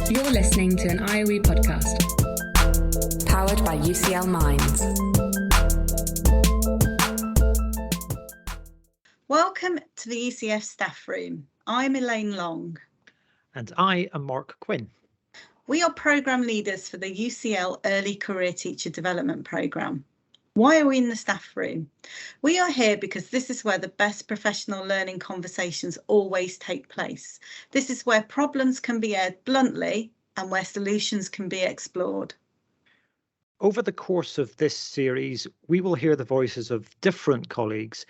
You're listening to an IOE podcast. Powered by UCL Minds. Welcome to the ECF Staffroom. I'm Elaine Long. And I am Mark Quinn. We are programme leaders for the UCL Early Career Teacher Development Programme. Why are we in the staff room? We are here because this is where the best professional learning conversations always take place. This is where problems can be aired bluntly and where solutions can be explored. Over the course of this series, we will hear the voices of different colleagues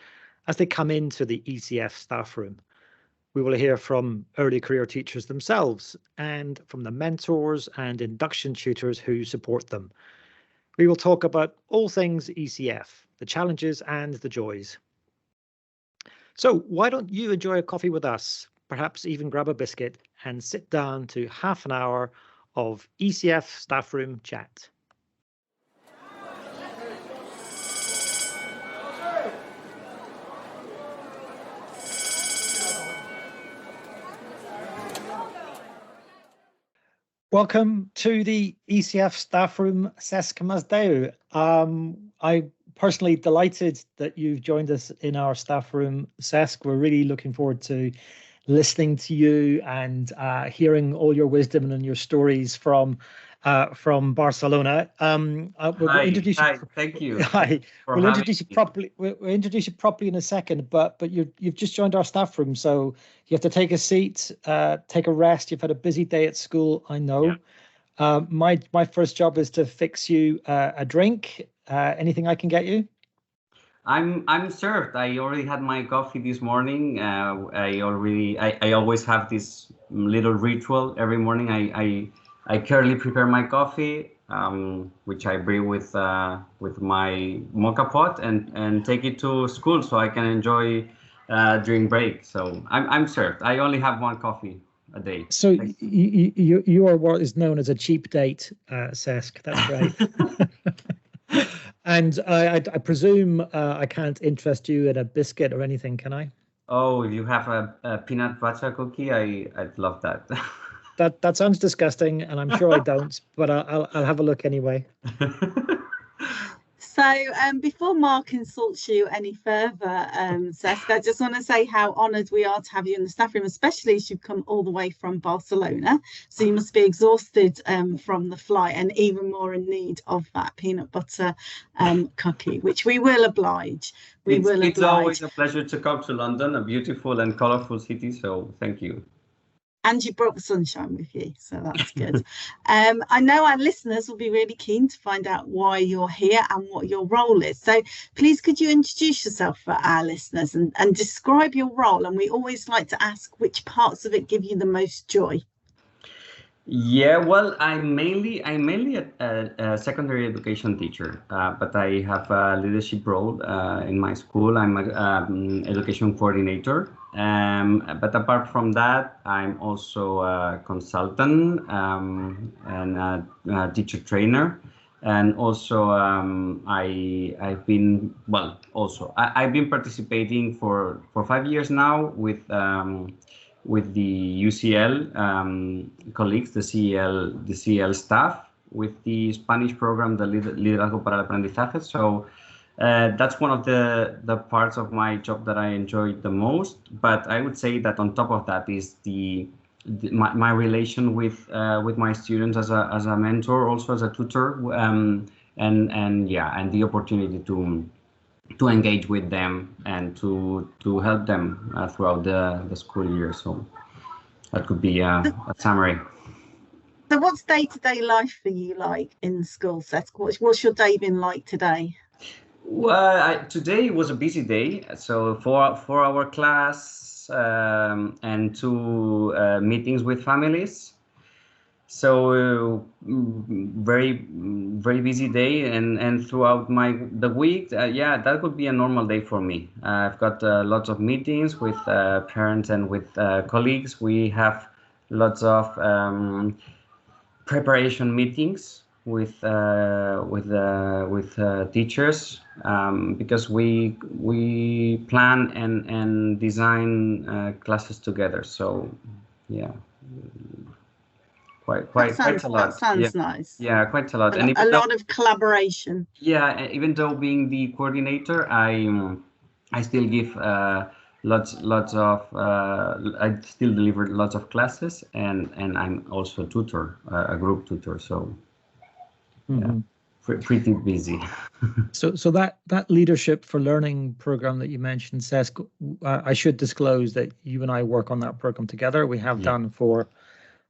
as they come into the ECF staff room. We will hear from early career teachers themselves and from the mentors and induction tutors who support them. We will talk about all things ECF, the challenges and the joys. So why don't you enjoy a coffee with us, perhaps even grab a biscuit and sit down to half an hour of ECF staff room chat. Welcome to the ECF staff room, Cesc Masdeu. I'm personally delighted that you've joined us in our staff room, Cesc. We're really looking forward to listening to you and hearing all your wisdom and your stories from Barcelona. Hi, thank you. Hi. We'll introduce you properly. We'll introduce you properly in a second. But you've just joined our staff room, so you have to take a seat, take a rest. You've had a busy day at school, I know. Yeah. My first job is to fix you a drink. Anything I can get you? I'm served. I already had my coffee this morning. I always have this little ritual every morning. I carefully prepare my coffee, which I brew with my mocha pot and take it to school so I can enjoy during break. So I'm served. I only have one coffee a day. So you are what is known as a cheap date, Cesc. That's right. And I presume I can't interest you in a biscuit or anything, can I? Oh, if you have a peanut butter cookie, I'd love that. That sounds disgusting, and I'm sure I don't, but I'll have a look anyway. So before Mark insults you any further, Cesc, I just want to say how honoured we are to have you in the staff room, especially as you've come all the way from Barcelona. So you must be exhausted from the flight and even more in need of that peanut butter cookie, which we will oblige. It's always a pleasure to come to London, a beautiful and colourful city. So thank you. And you brought the sunshine with you, so that's good. I know our listeners will be really keen to find out why you're here and what your role is. So please, could you introduce yourself for our listeners and describe your role? And we always like to ask which parts of it give you the most joy. Yeah, well, I'm mainly a secondary education teacher, but I have a leadership role in my school. I'm an education coordinator. But apart from that, I'm also a consultant and a teacher trainer. And also I've been participating for 5 years now with the UCL colleagues, the CL staff, with the Spanish program, the Liderazgo para el Aprendizaje. So that's one of the parts of my job that I enjoy the most. But I would say that on top of that is my relation with my students as a mentor, also as a tutor, and the opportunity to engage with them and to help them throughout the school year. So that could be a summary. So what's day-to-day life for you like in school, Cesc? What's your day been like today? Well, today was a busy day. So for our class and 2 meetings with families. So very busy day, and throughout the week, that would be a normal day for me. I've got lots of meetings with parents and with colleagues. We have lots of preparation meetings with teachers because we plan and design classes together. So yeah. quite a lot. That sounds nice. Yeah, quite a lot. And a lot of collaboration. Yeah, even though being the coordinator, I still give lots of I still deliver lots of classes, and I'm also a tutor, a group tutor. So yeah, pretty busy. So that Leadership for Learning program that you mentioned, Cesc, I should disclose that you and I work on that program together. We have done for,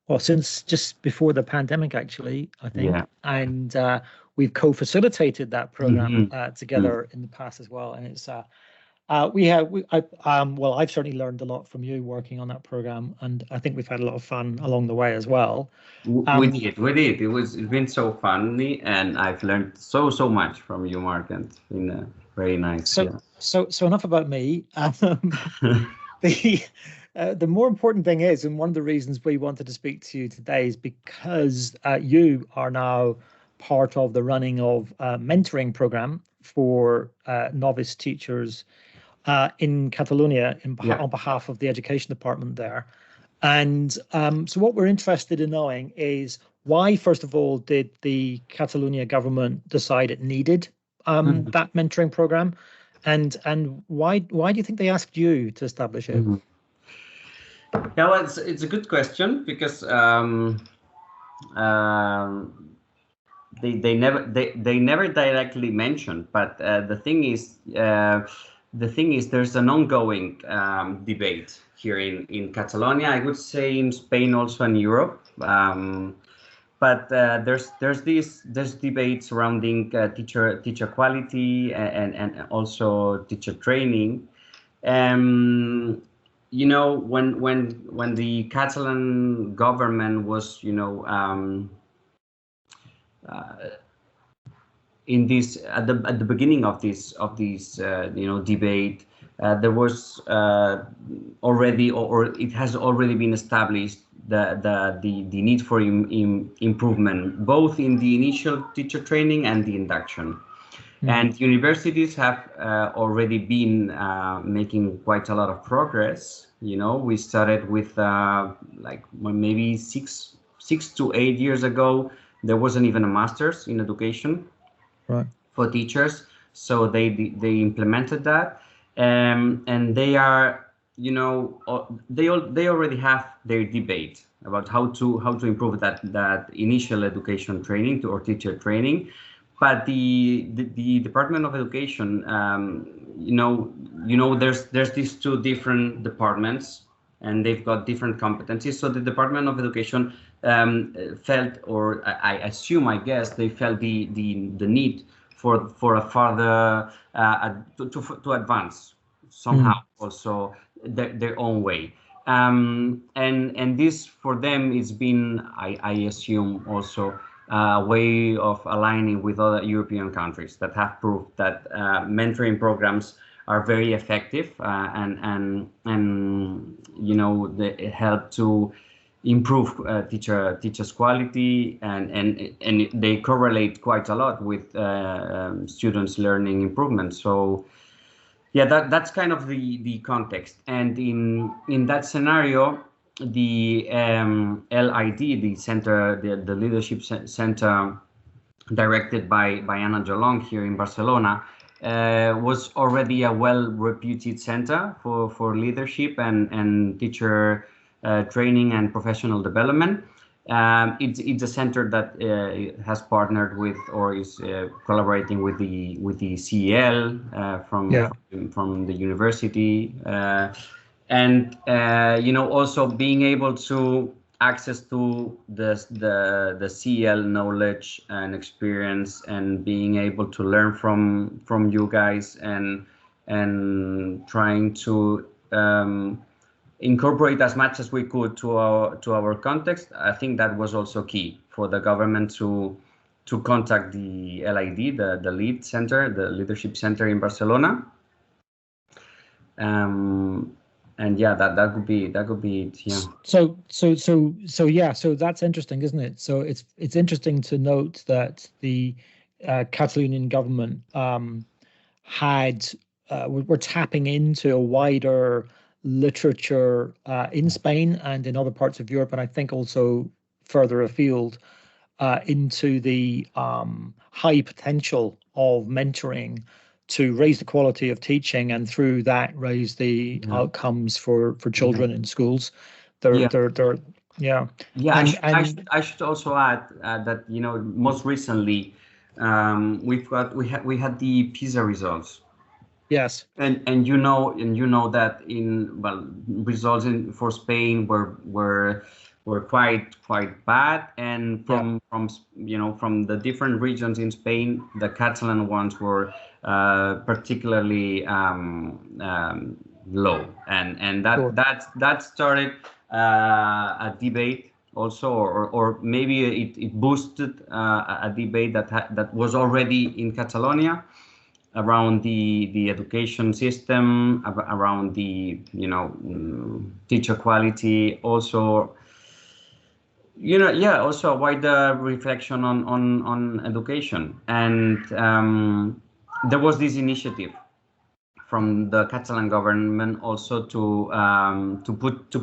well, since just before the pandemic, actually, I think. Yeah. And we've co-facilitated that program together in the past as well. And it's I've certainly learned a lot from you working on that program, and I think we've had a lot of fun along the way as well. We did. It's been so funny, and I've learned so much from you, Mark, and it's been very nice. So enough about me. The more important thing is, and one of the reasons we wanted to speak to you today is because you are now part of the running of a mentoring program for novice teachers in Catalonia on behalf of the education department there. And so what we're interested in knowing is why, first of all, did the Catalonia government decide it needed that mentoring program? And why do you think they asked you to establish it? Yeah, well, it's a good question, because they never directly mentioned, but the thing is there's an ongoing debate here in Catalonia. I would say in Spain, also in Europe. But there's debate surrounding teacher quality and also teacher training. You know, when the Catalan government was, in this at the beginning of this debate, there was already, or it has already been established the need for improvement, both in the initial teacher training and the induction. And universities have already been making quite a lot of progress. We started with like maybe six to 8 years ago. There wasn't even a master's in education for teachers, so they implemented that, and they are, they already have their debate about how to improve that initial education training or teacher training. But the Department of Education, there's these two different departments, and they've got different competencies. So the Department of Education felt, or I guess they felt the need for a further to advance somehow also their own way. And this for them it's been, I assume, also a way of aligning with other European countries that have proved that mentoring programs are very effective, and they help to improve teachers' quality, and they correlate quite a lot with students' learning improvement. So yeah, that's kind of the context. And in that scenario, the LID, the center, the leadership center, directed by Anna Jolong here in Barcelona, was already a well-reputed center for leadership and teacher training and professional development. It's a center that has partnered with, or is collaborating with the CEL from the university. And also being able to access to the CL knowledge and experience, and being able to learn from you guys, and trying to incorporate as much as we could to our context. I think that was also key for the government to contact the LID, the lead center, the leadership center in Barcelona. And yeah, that could be it. Yeah. So that's interesting, isn't it? So it's interesting to note that the Catalonian government were tapping into a wider literature in Spain and in other parts of Europe, and I think also further afield into the high potential of mentoring to raise the quality of teaching, and through that raise the outcomes for children in schools. Yeah. I should also add that, you know, most recently we had the PISA results. Yes. And you know that results for Spain were quite bad, and from the different regions in Spain, the Catalan ones were particularly low, and that started a debate also, or maybe it boosted a debate that was already in Catalonia around the education system, around the teacher quality, also also a wider reflection on education. And there was this initiative from the Catalan government also to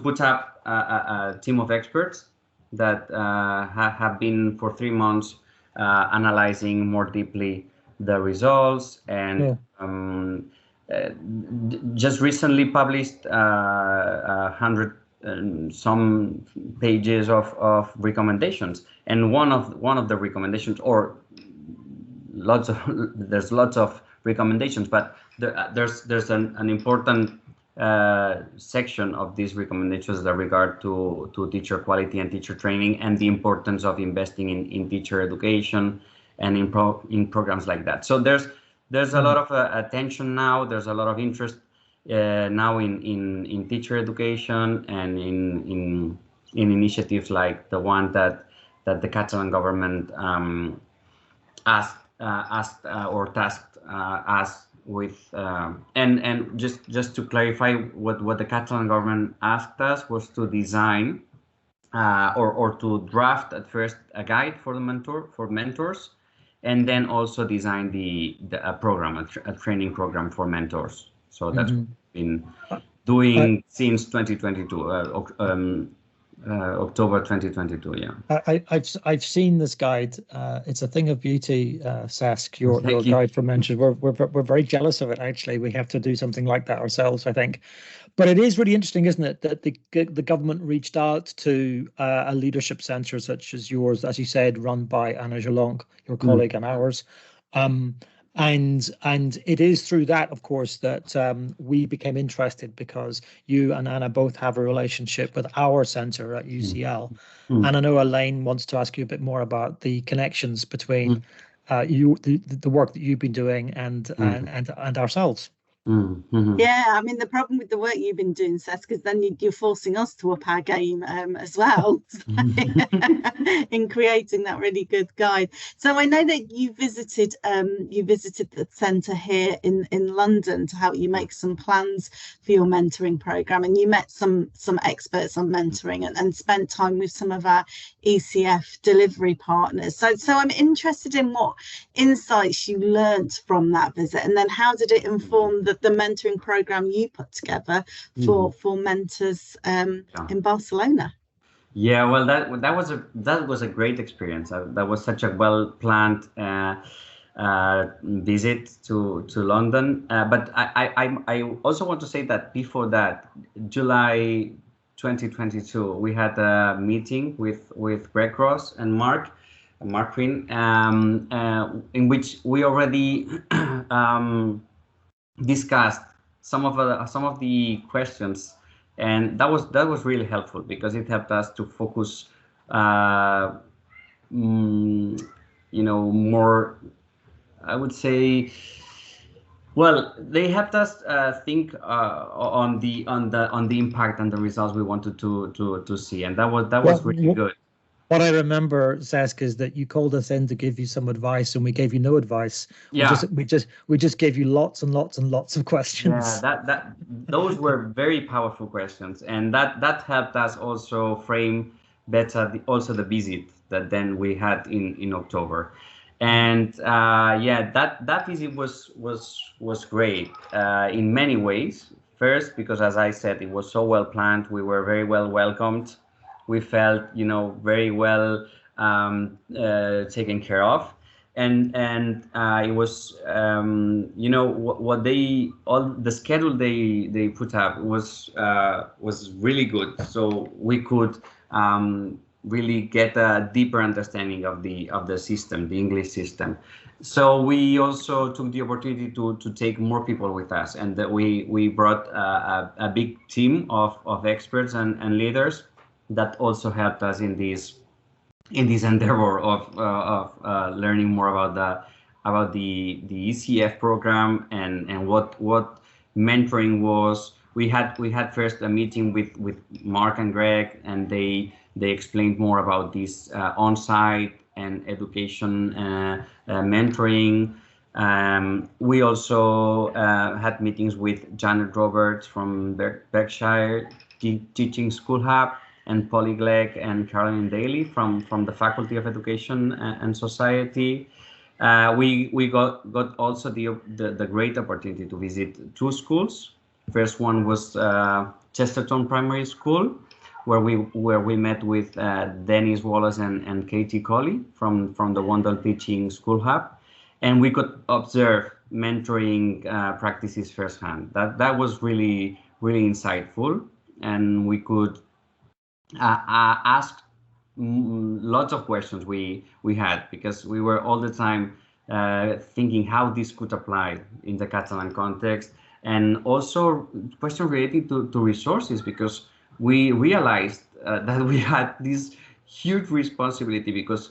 put up a team of experts that have been for 3 months analyzing more deeply the results, and just recently published 100 some pages of recommendations. And one of the recommendations, or there's lots of recommendations, but there's an important section of these recommendations that regard to teacher quality and teacher training, and the importance of investing in teacher education and in programs like that. So there's a lot of attention now. There's a lot of interest now in teacher education, and in initiatives like the one that the Catalan government asked or tasked us with. And just to clarify, what the Catalan government asked us was to design or to draft at first a guide for mentors, and then also design a program, a training program for mentors. So that's what we've been doing since 2022, October 2022. Yeah. I've seen this guide. It's a thing of beauty, Cesc. Your guide for mentors. We're very jealous of it. Actually, we have to do something like that ourselves, I think. But it is really interesting, isn't it, that the government reached out to a leadership centre such as yours, as you said, run by Anna Jalonc, your colleague and ours. And it is through that, of course, that we became interested, because you and Anna both have a relationship with our centre at UCL. And I know Elaine wants to ask you a bit more about the connections between the work that you've been doing and ourselves. Yeah, I mean, the problem with the work you've been doing, Cesc, is then you're forcing us to up our game as well in creating that really good guide. So I know that you visited the centre here in London to help you make some plans for your mentoring programme, and you met some experts on mentoring and spent time with some of our ECF delivery partners. So I'm interested in what insights you learnt from that visit, and then how did it inform the mentoring program you put together for mentors in Barcelona? Yeah, well, that was a great experience. That was such a well-planned visit to London. But I also want to say that before that, July 2022, we had a meeting with Greg Ross and Mark Green, in which we already discussed some of the questions, and that was really helpful, because it helped us to focus more, I would say. Well, they helped us think on the impact and the results we wanted to see, and that was really good. What I remember, Cesc, is that you called us in to give you some advice, and we gave you no advice. Yeah. We just gave you lots and lots and lots of questions. Yeah, those were very powerful questions, and that helped us also frame better the visit that then we had in October. And that visit was great in many ways. First, because, as I said, it was so well planned. We were very well welcomed. we felt, very well taken care of. And it was, what they, all the schedule they put up was really good. So we could really get a deeper understanding of the system, the English system. So we also took the opportunity to take more people with us, and that we brought a big team of experts and leaders that also helped us in this endeavor of learning more about the ECF program and what mentoring was. We had first a meeting with Mark and Greg, and they explained more about this on-site and education mentoring. We also had meetings with Janet Roberts from Berkshire Teaching School Hub, and Polly Glegg and Caroline Daly from the Faculty of Education and Society. We got also the great opportunity to visit 2 schools. First one was Chesterton Primary School, where we met with Dennis Wallace and Katie Colley from the Wondell Teaching School Hub, and we could observe mentoring practices firsthand. That was really insightful, and we could ask lots of questions we had, because we were all the time thinking how this could apply in the Catalan context, and also questions relating to resources, because we realized that we had this huge responsibility, because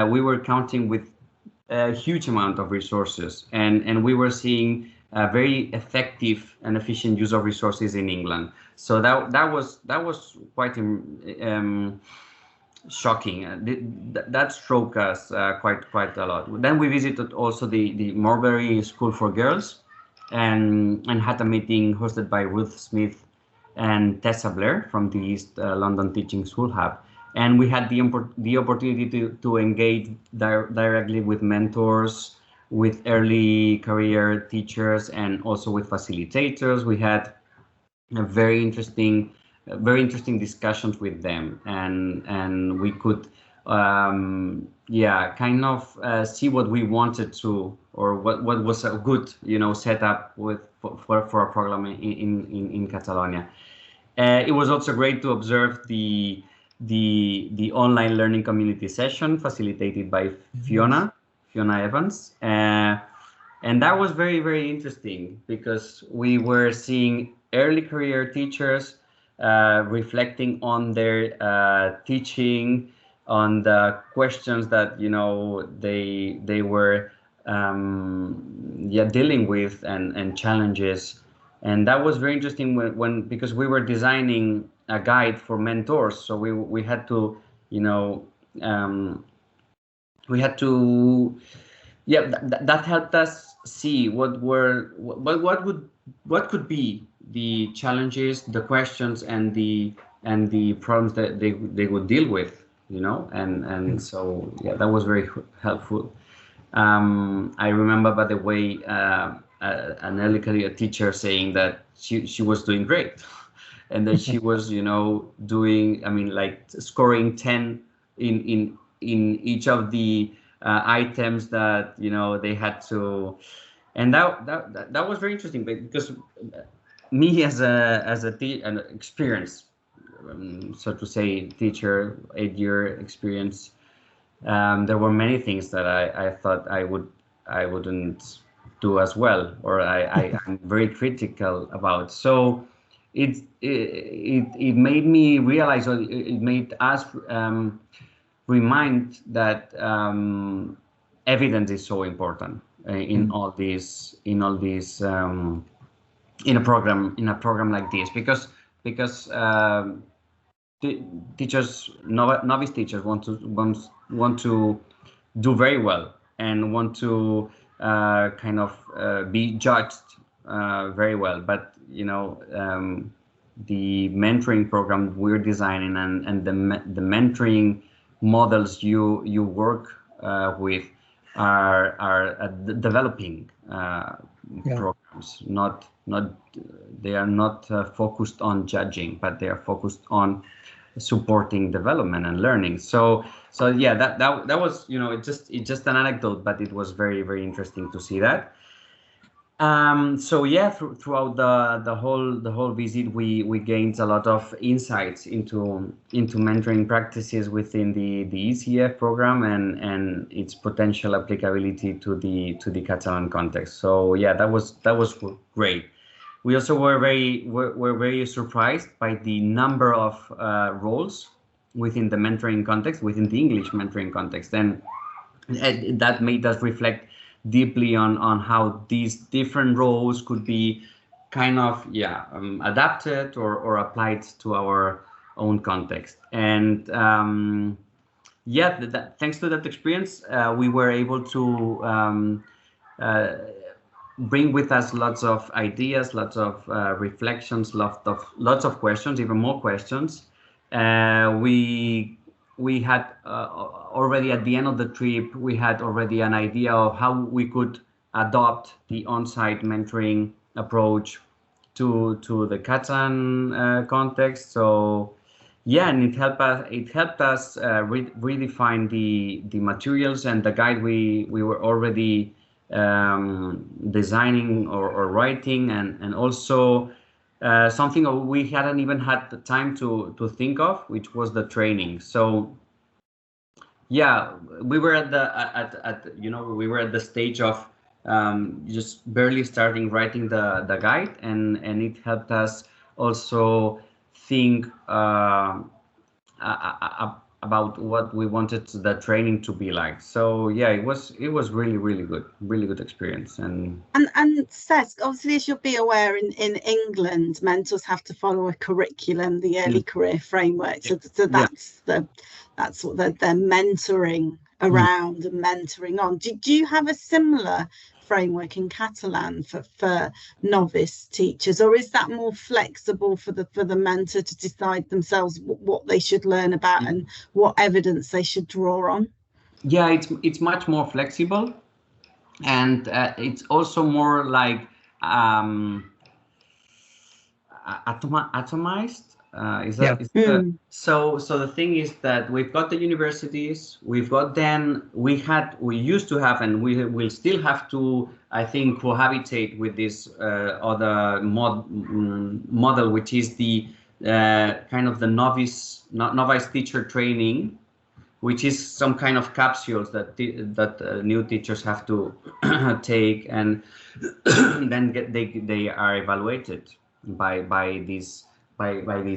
we were counting with a huge amount of resources, and we were seeing a very effective and efficient use of resources in England. So that was quite shocking. That struck us quite a lot. Then we visited also the Morbury School for Girls, and had a meeting hosted by Ruth Smith and Tessa Blair from the East London Teaching School Hub. And we had the opportunity to engage directly with mentors, with early career teachers, and also with facilitators. We had a very interesting discussions with them, and we could kind of see what we wanted to, or what was a good setup for a program in Catalonia. It was also great to observe the online learning community session facilitated by Fiona Evans, and that was very interesting, because we were seeing early career teachers reflecting on their teaching, on the questions that they were dealing with, and challenges. And that was very interesting when because we were designing a guide for mentors, so we had to that helped us see what could be the challenges, the questions, and the problems that they would deal with, and so that was very helpful. I remember, by the way, an early career teacher saying that she was doing great, and that she was doing, scoring 10 in each of the items that they had to, and that was very interesting, because me as an experienced, so to say, teacher, 8-year experience, there were many things that I thought I wouldn't do as well, or I'm very critical about. So it made me realize, or it made us remind that evidence is so important in all these in a program like this, because teachers, novice teachers want to do very well, and want to be judged very well. But the mentoring program we're designing, and the mentoring models you work with are developing programs. They are not focused on judging, but they are focused on supporting development and learning. So yeah, that was, you know, it's just an anecdote, but it was very, very interesting to see that. So yeah, throughout the whole visit, we gained a lot of insights into mentoring practices within the ECF program and its potential applicability to the Catalan context. So yeah, that was great. We also were very surprised by the number of roles within the mentoring context, within the English mentoring context, and that made us reflect deeply on how these different roles could be kind of adapted or applied to our own context. And thanks to that experience, we were able to bring with us lots of ideas, lots of reflections, lots of questions, even more questions. We had already at the end of the trip, we had already an idea of how we could adopt the on-site mentoring approach to the Catalan context. So yeah, and it helped us redefine the materials and the guide we were already designing or writing, and also something we hadn't even had the time to think of, which was the training. So yeah, we were at the stage of just barely starting writing the guide, and it helped us also think about what we wanted the training to be like. So yeah, it was really good experience. And Cesc, obviously, as you'll be aware, in England, mentors have to follow a curriculum, the early career framework. So that's what they're mentoring around and mentoring on. Do you have a similar framework in Catalan for novice teachers, or is that more flexible for the mentor to decide themselves what they should learn about and what evidence they should draw on? Yeah, it's much more flexible, and it's also more like atomized. So the thing is that we've got the universities, we used to have, and we will still have to, I think, cohabitate with this other model, which is the kind of the novice teacher training, which is some kind of capsules that new teachers have to take, and then they are evaluated by these.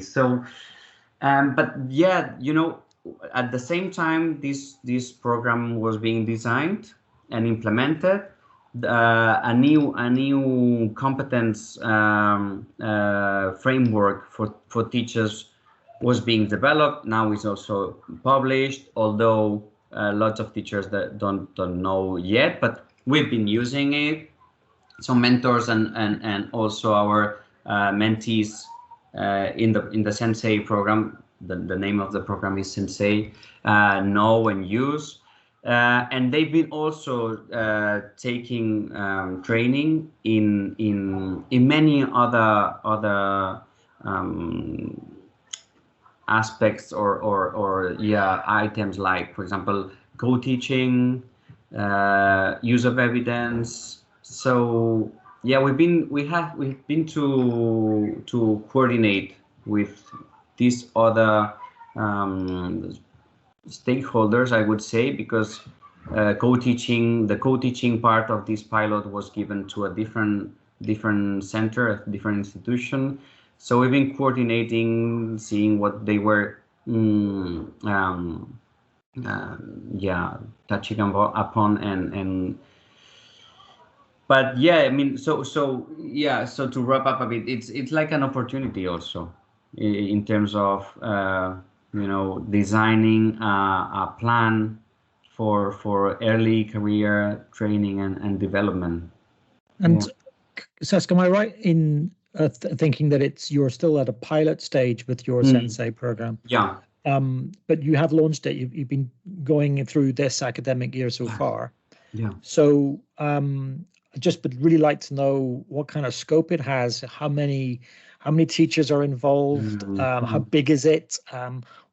So but yeah, you know, at the same time this program was being designed and implemented, a new competence framework for teachers was being developed. Now it's also published, although lots of teachers that don't know yet, but we've been using it. Some mentors and also our mentees in the Sensei program, the name of the program is Sensei, know and use, and they've been also taking training in many other aspects or items, like, for example, co-teaching, use of evidence. So yeah, we've been to coordinate with these other stakeholders, I would say, because the co-teaching part of this pilot was given to a different center, a different institution. So we've been coordinating, seeing what they were touching upon, and but yeah, I mean, so to wrap up a bit, it's like an opportunity also in terms of designing a plan for early career training and development. And Cesc, am I right in thinking that you're still at a pilot stage with your Sensei program? Yeah. But you have launched it. You've been going through this academic year so far. Yeah. So I just would really like to know what kind of scope it has, how How many teachers are involved? How big is it?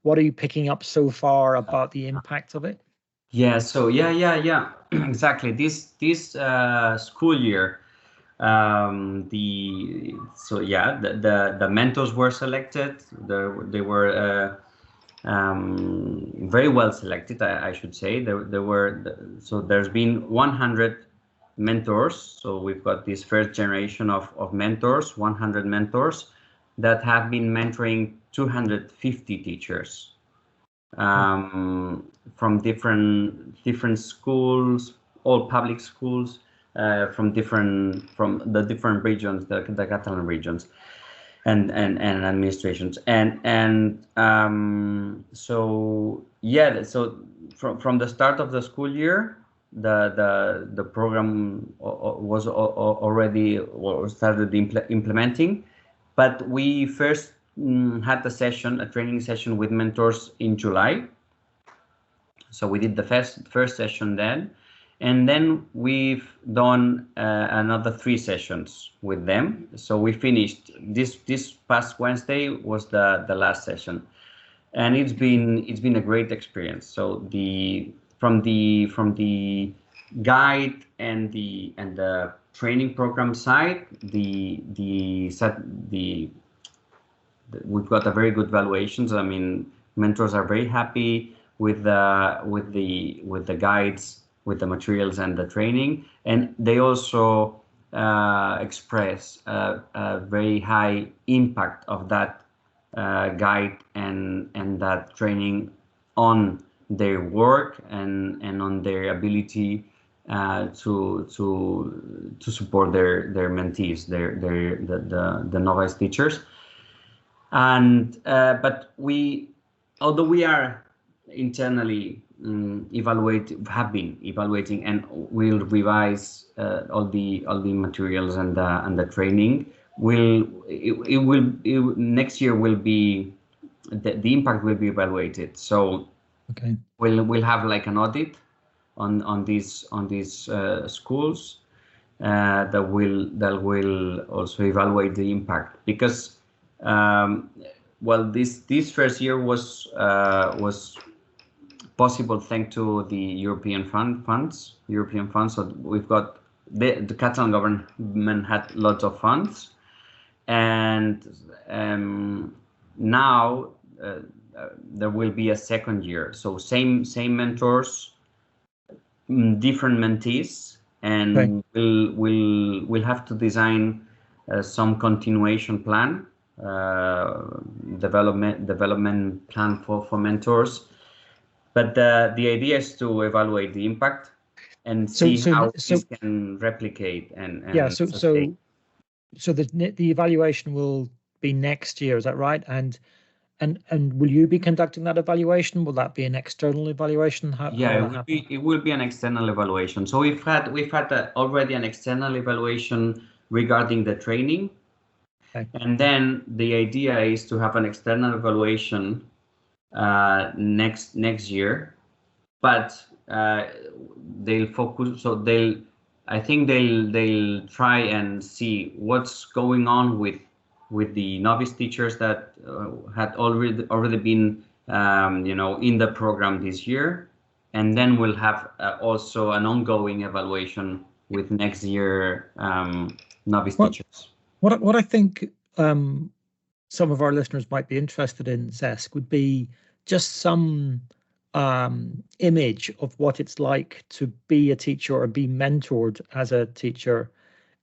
What are you picking up so far about the impact of it? Yeah, so yeah, exactly. This school year, the mentors were selected. They were very well selected, I should say. So there's been 100 mentors. So we've got this first generation of mentors, 100 mentors that have been mentoring 250 teachers. From different schools, all public schools, from the different regions, the Catalan regions, and administrations, so yeah. So from the start of the school year, the program was already started implementing, but we first had a training session with mentors in July. So we did the first session then, and then we've done another 3 sessions with them. So we finished this past Wednesday was the last session, and it's been a great experience. So from the guide and the training program side, we've got a very good valuations. I mean, mentors are very happy with the guides, with the materials and the training, and they also express a very high impact of that guide and that training on their work and on their ability to support their mentees, the novice teachers. And but although we are internally have been evaluating, and we'll revise all the materials and the training. Next year will be the impact will be evaluated. So okay, we'll have like an audit on these schools that will also evaluate the impact, because this first year was possible thanks to the European funds. So we've got the Catalan government had lots of funds, and now there will be a second year. So same mentors, different mentees, and we'll have to design some continuation plan, development plan for mentors. But the idea is to evaluate the impact and see how this can replicate and yeah. So the evaluation will be next year, is that right? And will you be conducting that evaluation? Will that be an external evaluation? It will be an external evaluation. So we've had already an external evaluation regarding the training, and then the idea is to have an external evaluation next year, but they'll focus. So I think they'll try and see what's going on with the novice teachers that had already been in the program this year, and then we'll have also an ongoing evaluation with next year novice teachers. What I think some of our listeners might be interested in, Cesc, would be just some image of what it's like to be a teacher or be mentored as a teacher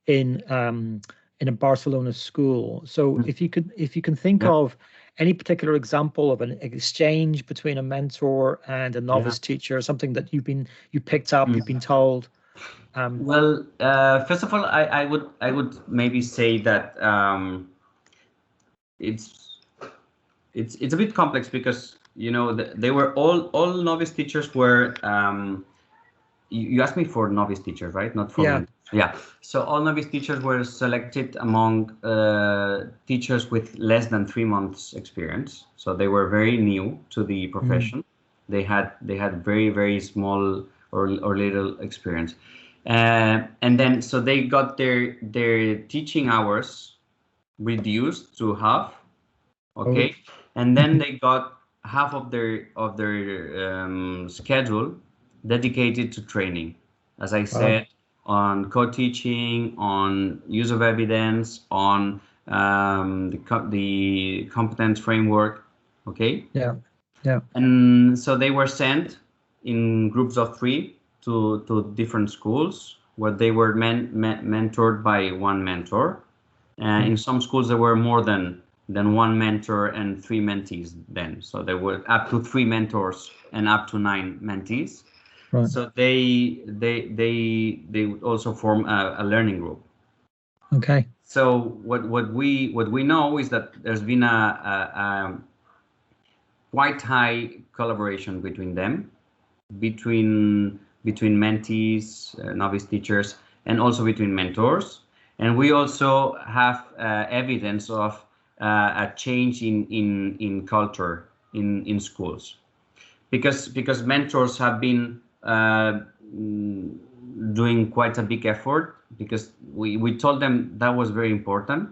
in a Barcelona school. So if you can think of any particular example of an exchange between a mentor and a novice teacher, something that you picked up, you've been told. First of all, I would maybe say that it's a bit complex, because they were all novice teachers were. You asked me for novice teachers, right? Not for mentors. Yeah. So all novice teachers were selected among teachers with less than 3 months experience. So they were very new to the profession. They had very, very small or little experience, and then so they got their teaching hours reduced to half. Okay, and then they got half of their schedule dedicated to training, as I said, on co-teaching, on use of evidence, on the competence framework. Okay. Yeah. And so they were sent in groups of 3 to different schools where they were mentored by one mentor. In some schools there were more than one mentor and 3 mentees then. So there were up to 3 mentors and up to 9 mentees. Right. So they would also form a learning group. Okay. So what we know is that there's been a quite high collaboration between them, between mentees, novice teachers, and also between mentors. And we also have evidence of a change in culture in schools, because mentors have been doing quite a big effort, because we told them that was very important.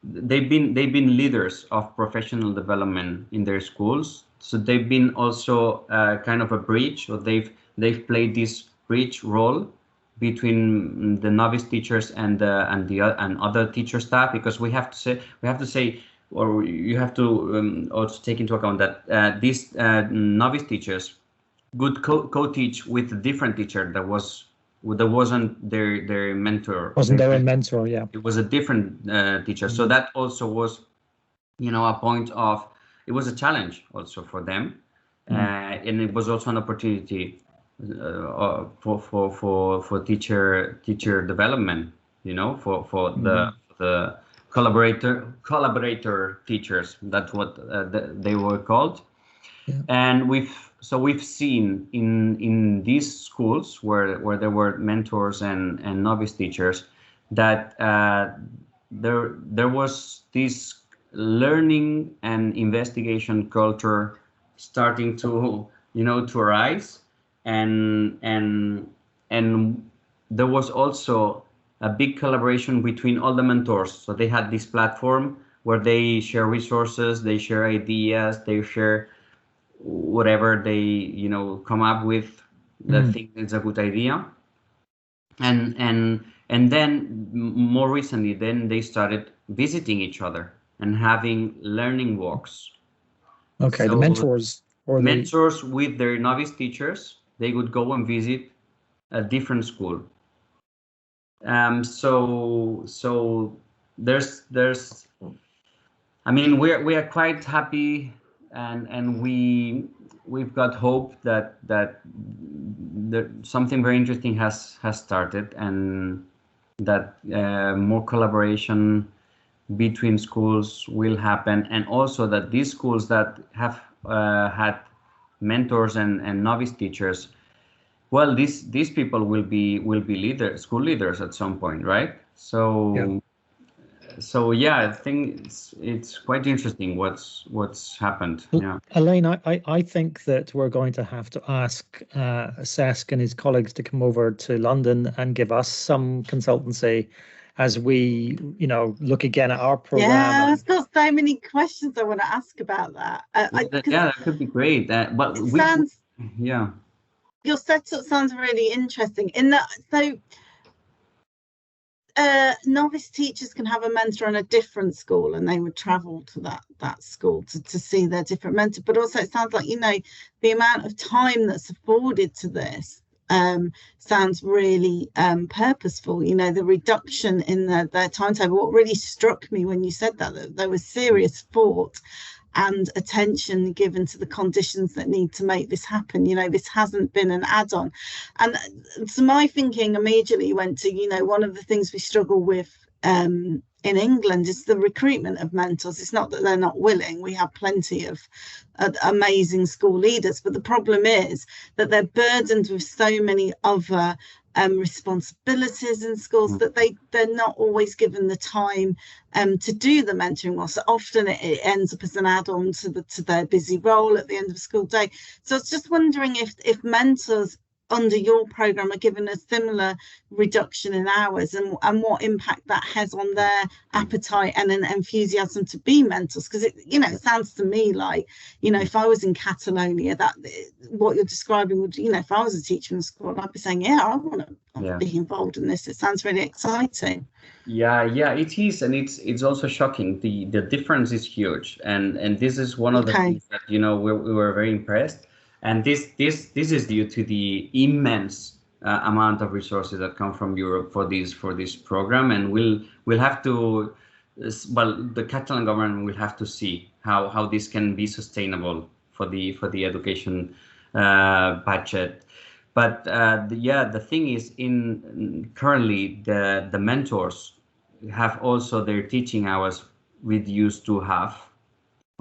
They've been leaders of professional development in their schools, so they've been also kind of a bridge, or they've played this bridge role between the novice teachers and other teacher staff, because we have to say, or you have to also take into account that these novice teachers could co-teach with a different teacher that wasn't their mentor. Wasn't their own mentor, yeah. It was a different teacher. So that also was, a point of, it was a challenge also for them. And it was also an opportunity for teacher development, for the collaborator teachers. That's what they were called. Yeah. And we've seen in these schools where there were mentors and novice teachers that there was this learning and investigation culture starting to arise, and there was also a big collaboration between all the mentors. So they had this platform where they share resources, they share ideas, they share whatever they come up with that think is a good idea. And then more recently, then they started visiting each other and having learning walks. Okay, so the mentors with their novice teachers, they would go and visit a different school. So there's I mean, we are quite happy, and we've got hope that something very interesting has started, and that more collaboration between schools will happen, and also that these schools that have had mentors and novice teachers, well, these people will be school leaders at some point, right? So yeah. So yeah, I think it's quite interesting what's happened. Yeah, Elaine, I think that we're going to have to ask Cesc and his colleagues to come over to London and give us some consultancy as we, look again at our program. Yeah, I've got so many questions I want to ask about that. That could be great. But yeah, your setup sounds really interesting. In that, so novice teachers can have a mentor on a different school, and they would travel to that school to see their different mentor. But also, it sounds like the amount of time that's afforded to this sounds really purposeful. The reduction in their timetable. What really struck me when you said that there was serious thought and attention given to the conditions that need to make this happen. This hasn't been an add-on. And so my thinking immediately went to, one of the things we struggle with in England is the recruitment of mentors. It's not that they're not willing. We have plenty of amazing school leaders, but the problem is that they're burdened with so many other responsibilities in schools that they're not always given the time to do the mentoring well. So often it ends up as an add-on to their busy role at the end of a school day. So I was just wondering if mentors under your program are given a similar reduction in hours, and what impact that has on their appetite and an enthusiasm to be mentors? Because it sounds to me like, if I was in Catalonia, that what you're describing would, if I was a teacher in school, I'd be saying, I want to be involved in this. It sounds really exciting. Yeah, it is, and it's also shocking. The difference is huge, and this is one of the things that we were very impressed. And this is due to the immense amount of resources that come from Europe for this program, and we'll have to, the Catalan government will have to see how this can be sustainable for the education budget. But the thing is, currently the mentors have also their teaching hours reduced to half.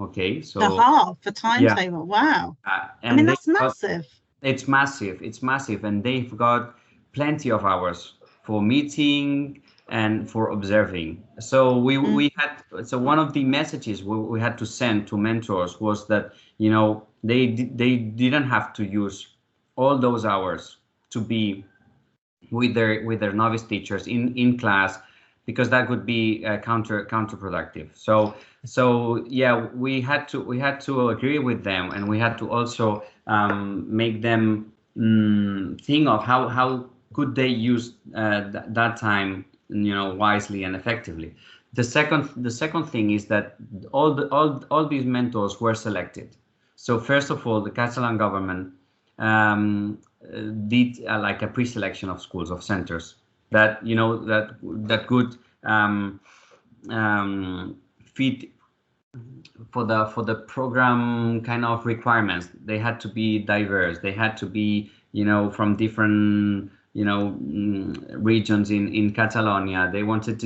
Okay, so half a timetable. Wow. And that's massive. It's massive, and they've got plenty of hours for meeting and for observing. So we had one of the messages we had to send to mentors was that they didn't have to use all those hours to be with their novice teachers in class, because that would be counterproductive. So yeah, we had to agree with them, and we had to also make them think of how could they use that time wisely and effectively. The second thing is that all these mentors were selected. So first of all, the Catalan government did like a pre-selection of schools, of centers that that could fit for the program kind of requirements. They had to be diverse. They had to be from different regions in Catalonia. They wanted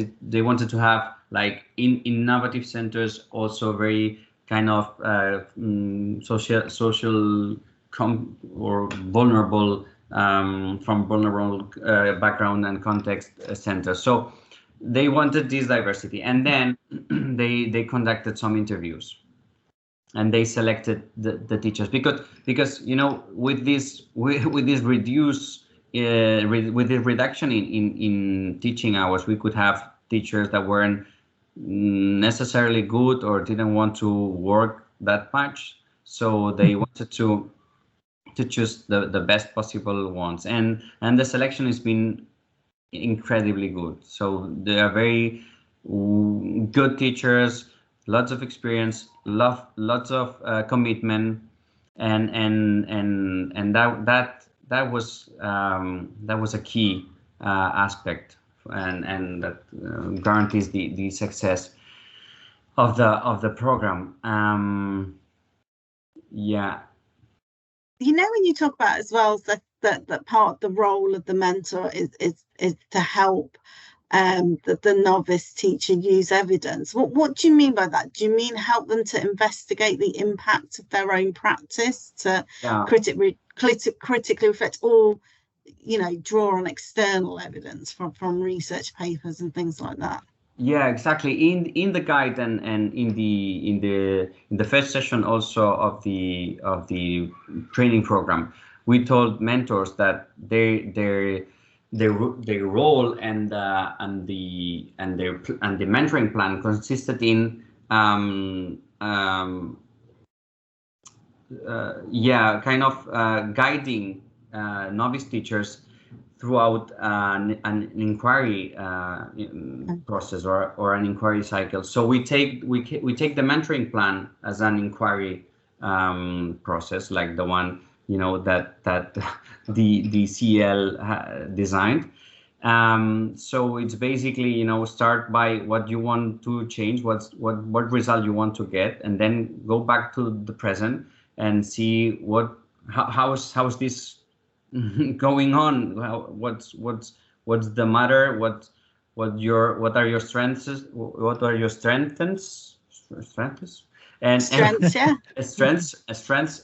to have like innovative centers, also very kind of social or vulnerable from vulnerable background and context centers. So they wanted this diversity, and then they conducted some interviews, and they selected the teachers because with this reduction in teaching hours, we could have teachers that weren't necessarily good or didn't want to work that much. So they wanted to choose the best possible ones, and the selection has been incredibly good. So they are very good teachers, lots of experience, lots of commitment, and that was a key aspect, and that guarantees the success of the program. Yeah. When you talk about as well that part of the role of the mentor is to help the novice teacher use evidence. What do you mean by that? Do you mean help them to investigate the impact of their own practice, to critically reflect, or draw on external evidence from research papers and things like that? Yeah, exactly. In the guide and in the first session also of the training program, we told mentors that their role and the mentoring plan consisted in guiding novice teachers throughout an inquiry process or an inquiry cycle. So we take the mentoring plan as an inquiry process, like the one that the CL designed. So it's basically start by what you want to change, what result you want to get, and then go back to the present and see how's this going on. What's the matter? What are your strengths? What are your strengths? And strengths, yeah. strengths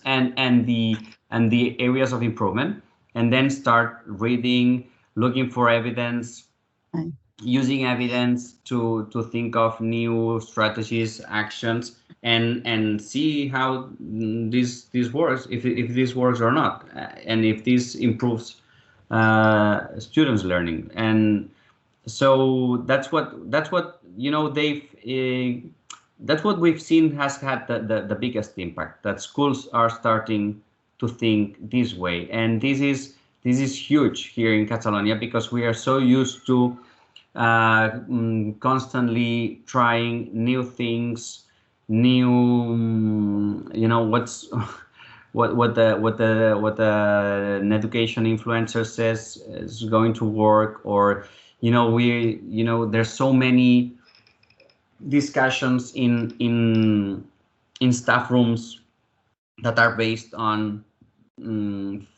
and the areas of improvement, and then start reading, looking for evidence, using evidence to think of new strategies, actions, and see how this works, if this works or not, and if this improves students' learning. And so that's what that's what we've seen has had the biggest impact, that schools are starting to think this way. And this is huge here in Catalonia, because we are so used to constantly trying new things, what's what an education influencer says is going to work, or there's so many discussions in staff rooms that are based on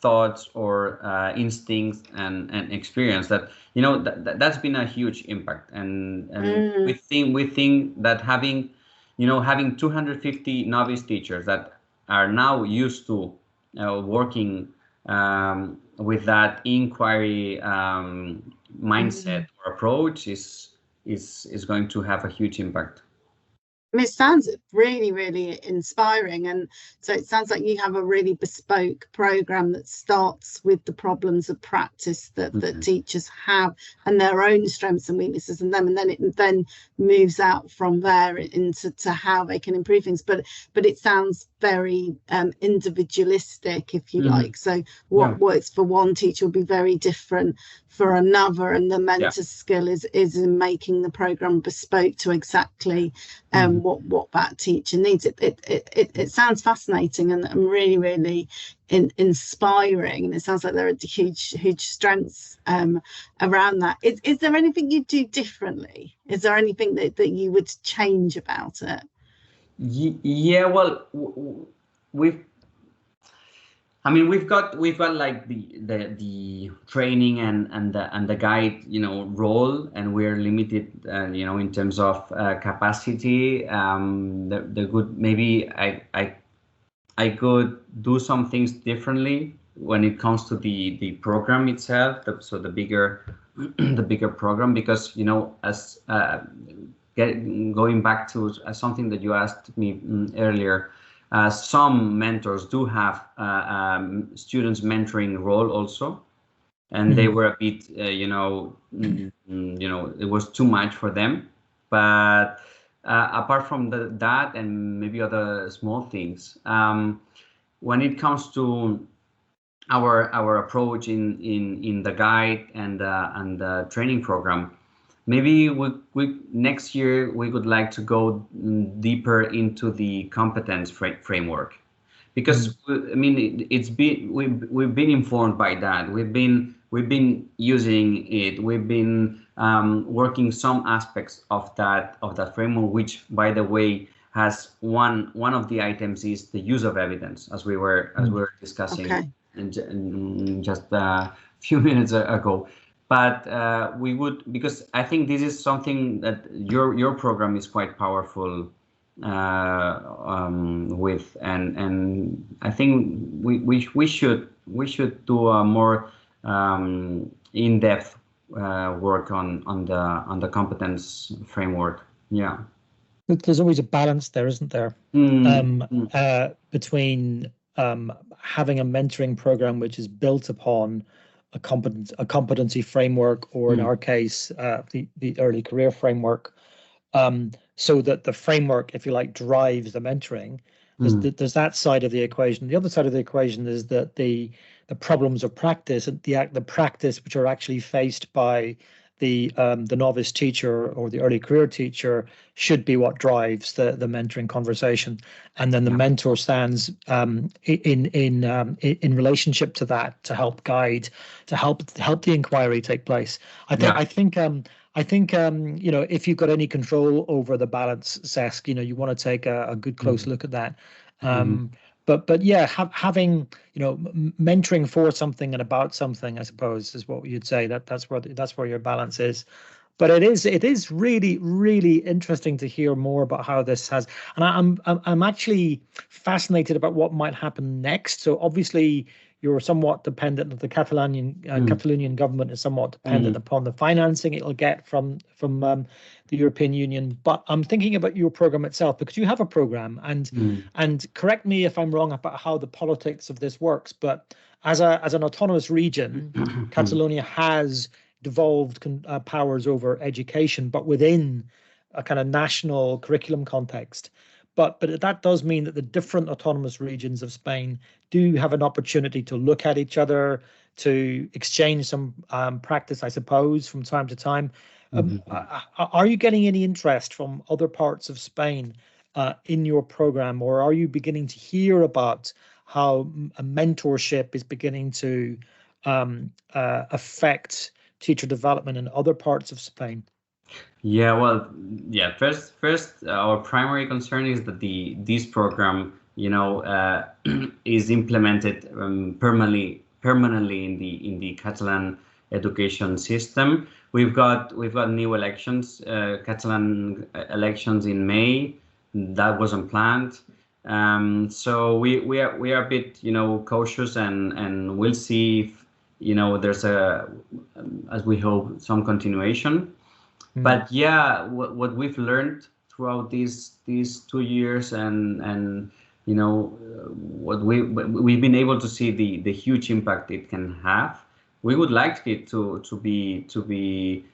thoughts or instincts and experience, that's been a huge impact. And we think that having 250 novice teachers that are now used to working with that inquiry mindset or approach is going to have a huge impact. It sounds really, really inspiring. And so it sounds like you have a really bespoke program that starts with the problems of practice that teachers have and their own strengths and weaknesses in them, and then it then moves out from there into how they can improve things. But it sounds very individualistic, if you like. So what works for one teacher will be very different for another, and the mentor's skill is in making the program bespoke to exactly what that teacher needs. It sounds fascinating and really, really inspiring, and it sounds like there are huge strengths around that. Is there anything you do differently? Is there anything that you would change about it? Yeah, well, we've got like the training and the guide role, and we're limited in terms of capacity. The good, maybe I could do some things differently when it comes to the program itself, so the bigger program, because as going back to something that you asked me earlier, some mentors do have students mentoring role also, and they were a bit it was too much for them. But apart from that and maybe other small things, when it comes to our approach in the guide and the training program, maybe we next year we would like to go deeper into the competence framework, because we've been informed by that. We've been using it. We've been working some aspects of that framework, which, by the way, has one of the items is the use of evidence, as we were discussing in just a few minutes ago. But we would, because I think this is something that your program is quite powerful with, and I think we should do a more in-depth work on the competence framework. Yeah. There's always a balance there, isn't there? Between having a mentoring program which is built upon a competency framework, or in our case, the early career framework, so that the framework, if you like, drives the mentoring. There's that side of the equation. The other side of the equation is that the problems of practice and the practice which are actually faced by the novice teacher or the early career teacher should be what drives the mentoring conversation, and then the mentor stands in relationship to that to help guide, to help the inquiry take place. I think if you've got any control over the balance, Cesc, you want to take a good close look at that. But yeah, having mentoring for something and about something, I suppose, is what you'd say. That's where your balance is. But it is really, really interesting to hear more about how this has. And I'm actually fascinated about what might happen next. So obviously, you're somewhat dependent of the Catalonian government is somewhat dependent upon the financing it'll get from the European Union. But I'm thinking about your program itself, because you have a program, and correct me if I'm wrong about how the politics of this works, but as an autonomous region, Catalonia has devolved powers over education, but within a kind of national curriculum context. But that does mean that the different autonomous regions of Spain do have an opportunity to look at each other, to exchange some practice, I suppose, from time to time. Are you getting any interest from other parts of Spain in your program, or are you beginning to hear about how a mentorship is beginning to affect teacher development in other parts of Spain? Yeah, well, yeah. First, our primary concern is that this program, is implemented permanently in the Catalan education system. We've got new elections, Catalan elections in May. That wasn't planned. So we are a bit, cautious, and we'll see if, there's as we hope, some continuation. But yeah, what we've learned throughout these 2 years, and what we've been able to see the huge impact it can have. We would like it to be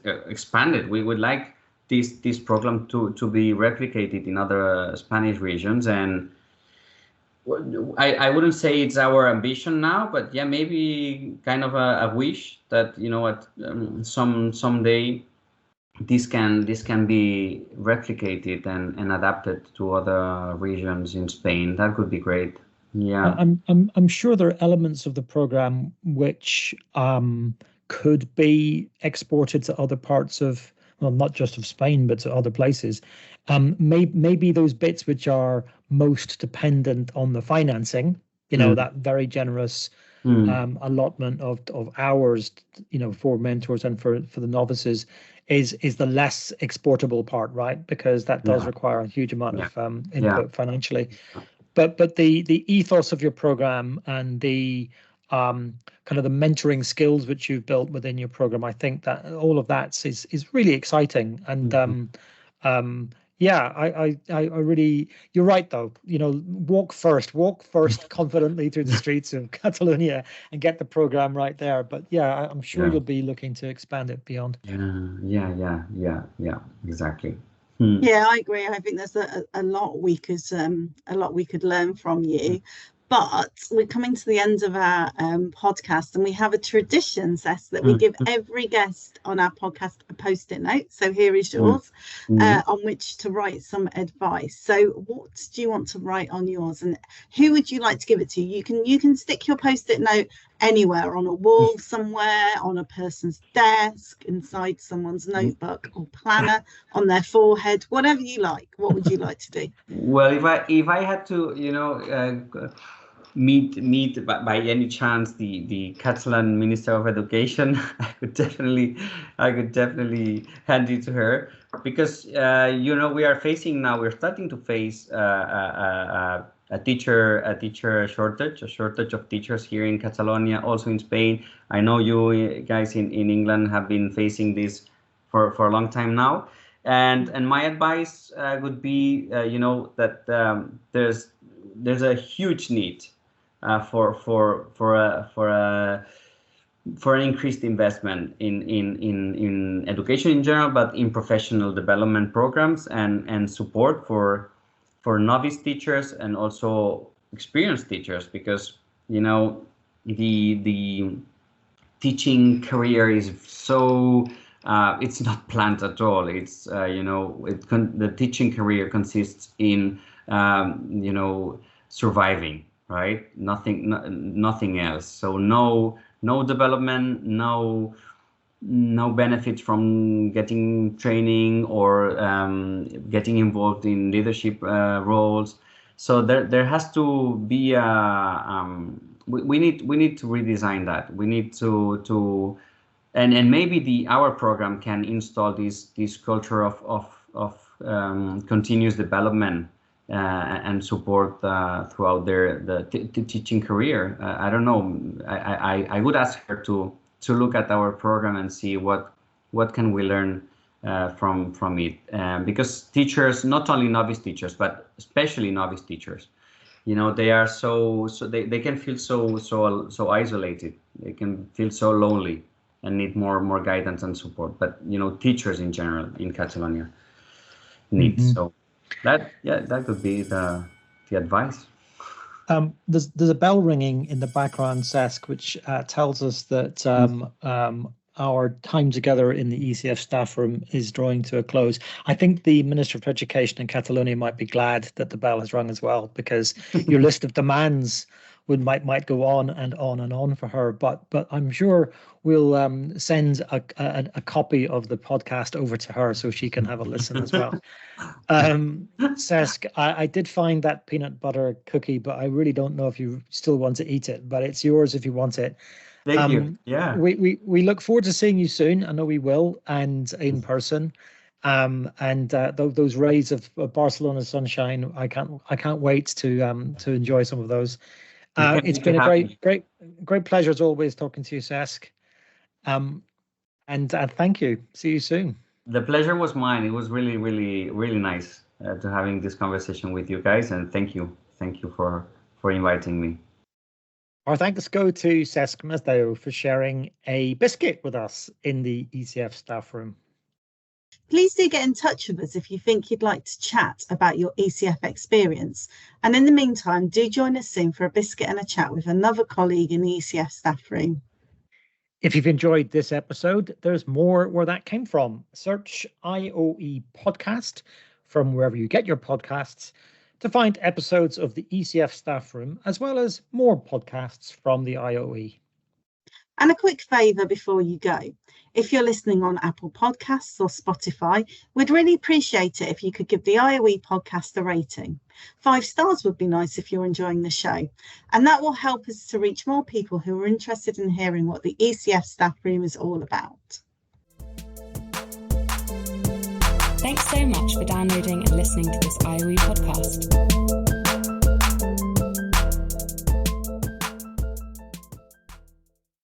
expanded. We would like this program to be replicated in other Spanish regions, and I wouldn't say it's our ambition now, but yeah, maybe kind of a wish that someday this can be replicated and adapted to other regions in Spain. That could be great. Yeah, I'm sure there are elements of the program which could be exported to other parts of, well, not just of Spain, but to other places. Maybe those bits which are most dependent on the financing, that very generous allotment of hours, for mentors and for the novices, is the less exportable part, right? Because that does require a huge amount of input financially. But the ethos of your program and the kind of the mentoring skills which you've built within your program, I think that all of that is really exciting. And I really, you're right though. Walk first confidently through the streets of Catalonia and get the program right there. But yeah, I'm sure you'll be looking to expand it beyond. Yeah, exactly. Yeah, I agree. I think there's a lot we could learn from you. But we're coming to the end of our podcast, and we have a tradition, Cesc, that we give every guest on our podcast a post-it note. So here is yours, on which to write some advice. So what do you want to write on yours, and who would you like to give it to? You can stick your post-it note anywhere, on a wall somewhere, on a person's desk, inside someone's notebook or planner, on their forehead, whatever you like. What would you like to do? Well, if I had to, meet by any chance the Catalan Minister of Education, I could definitely hand it to her, because we're starting to face a teacher shortage, a shortage of teachers here in Catalonia, also in Spain. I know you guys in England have been facing this for a long time now, and my advice would be that there's a huge need for an increased investment in education in general, but in professional development programs and support for novice teachers and also experienced teachers, because the teaching career is so it's not planned at all. It's the teaching career consists in surviving, right? Nothing else. So no development, no benefit from getting training or getting involved in leadership roles. So there has to be we need to redesign that. We need to and maybe our program can install this culture of continuous development and support throughout the teaching career. I don't know. I would ask her to look at our program and see what can we learn from it. Because teachers, not only novice teachers, but especially novice teachers, they are they can feel so isolated. They can feel so lonely and need more guidance and support. But teachers in general in Catalonia need. So that could be the advice. There's a bell ringing in the background, Cesc, which tells us that our time together in the ECF staff room is drawing to a close. I think the Minister for Education in Catalonia might be glad that the bell has rung as well, because your list of demands might go on and on and on for her. But I'm sure we'll send a copy of the podcast over to her so she can have a listen as well. Cesc, I did find that peanut butter cookie, but I really don't know if you still want to eat it. But it's yours if you want it. Thank you. Yeah. We look forward to seeing you soon. I know we will, and in person. Those rays of Barcelona sunshine, I can't wait to enjoy some of those. It's been a great pleasure as always talking to you, Cesc. And thank you. See you soon. The pleasure was mine. It was really, really, really nice to having this conversation with you guys, and thank you for inviting me. Our thanks go to Cesc Masdeu for sharing a biscuit with us in the ECF staff room. Please do get in touch with us if you think you'd like to chat about your ECF experience. And in the meantime, do join us soon for a biscuit and a chat with another colleague in the ECF staff room. If you've enjoyed this episode, there's more where that came from. Search IOE Podcast from wherever you get your podcasts to find episodes of the ECF staff room, as well as more podcasts from the IOE. And a quick favour before you go. If you're listening on Apple Podcasts or Spotify, we'd really appreciate it if you could give the IOE podcast a rating. 5 stars would be nice if you're enjoying the show. And that will help us to reach more people who are interested in hearing what the ECF staff room is all about. Thanks so much for downloading and listening to this IOE podcast.